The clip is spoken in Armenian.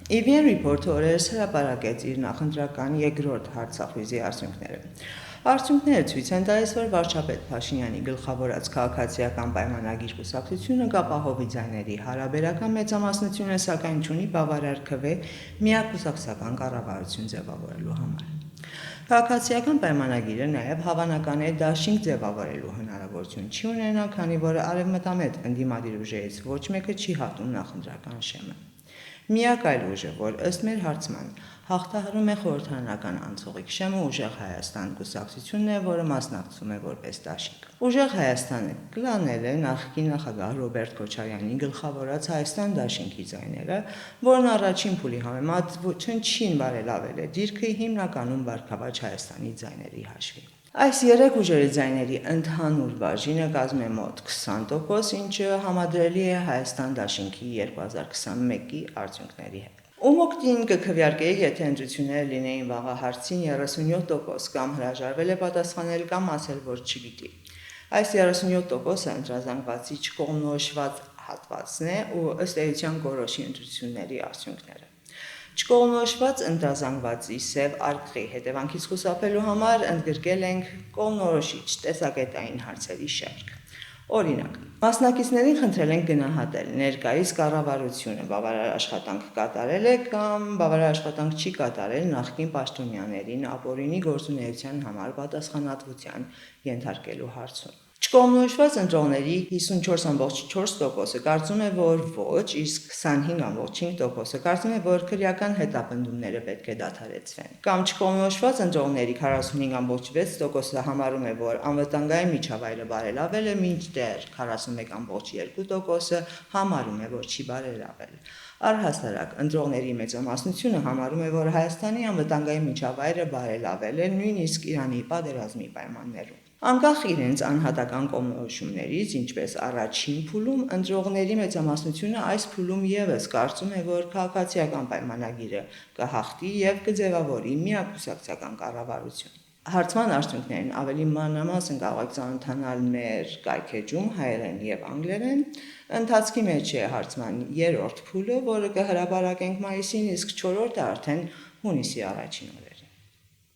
EVN Report-ը օրերս հրապարակեց իր նախընտրական երկրորդ հարցախույզի արդյունքները։ Արդյունքները ցույց են տալիս, որ վարչապետ Փաշինյանի գլխավորած քաղաքացիական պայմանագիր կուսակցությունը կապահովի ձայների հարաբերական մեծամասնությունը, սակայն չունի բավարար քվե միակ կուսակցական կառավարություն ձևավորելու համար։ Քաղաքացիական պայմանագիրը նաև հավանական է դաշինք ձևավորելու հնարավորություն չի ունենա, քանի որ արևմտամետ ընդդիմադիր ուժերից ոչ մեկը չի հատում նախընտրական շեմը։ Միակ այլ ուժը, որ ըստ մեր հարցման հաղթահարում է խորհրդարանական անցողիկ շեմը, Ուժեղ Հայաստան կուսակցությունն է, որը մասնակցում է որպես դաշինք։ Ուժեղ Հայաստանը կլանել է նախկին նախագահ Ռոբերտ Քոչարյանի գլխավորած Հայաստան դաշինքի ձայները, որն առաջին փուլի համեմատ չնչին բարելավել է դիրքը հիմնականում Բարգավաճ Հայաստանի ձայների հաշվին։ Այս երեք ուժերի ձայների ընդհանուր բաժինը կազմում է մոտ 20%, ինչը համադրելի է Հայաստան դաշինքի 2021-ի արդյունքների հետ։ Ում օգտին կքվեարկեի, եթե ընտրությունները լինեին վաղը հարցին 37% կամ հրաժարվել է պատասխանել կամ ասել, որ չգիտի։ Այս 37%-ը ընտրազանգվածի չկողմնորոշված հատվածն է ու ըստ էության կորոշի ընտրությունների արդյունքները։ Չկողմնորոշված ընտրազանգվածի սև արկղի հետևանքից խուսափելու համար ընդգրկել ենք կողմնորոշիչ տեսակետային հարցերի շարք։ Օրինակ, մասնակիցներին խնդրել ենք գնահատել ներկայիս կառավարությունը բավարար աշխատանք կատարել է կամ բավարար աշխատանք չի կատարել նախկին պաշտոնյաներին ապօրինի գործունեության համար պատասխանատվության ենթարկելու հարցում։ Չկողմնորոշված ընտրողների 54.4%-ը կարծում է, որ ոչ, իսկ 25.5%-ը կարծում է, որ քրեական հետապնդումները պետք է դադարեցվեն։ Կամ չկողմնորոշված ընտրողների 45.6%-ը համարում է, որ անվտանգային միջավայրը բարելավել է, մինչդեռ 41.2%-ը համարում է, որ չի բարելավել։ Առհասարակ, ընտրողների մեծամասնությունը համարում է, որ Հայաստանի անվտանգային միջավայրը բարելավել է նույնիսկ Իրանի պատերազմի պայմաններում։ Անկախ իրենց անհատական կողմնորոշումներից, ինչպես առաջին փուլում, ընտրողների մեծամասնությունը այս փուլում ևս կարծում է, որ քաղաքացիական պայմանագիրը կհաղթի և կձևավորի միակուսակցական կառավարություն։ Հարցման արդյունքներին ավելի մանրամասն կարող եք ծանոթանալ մեր կայքէջում հայերեն և անգլերեն։ Ընթացքի մեջ է հարցման երրորդ փուլը, որը կհրապարակենք մայիսին, իսկ չորրորդը արդեն հունիսի առաջին օրերին։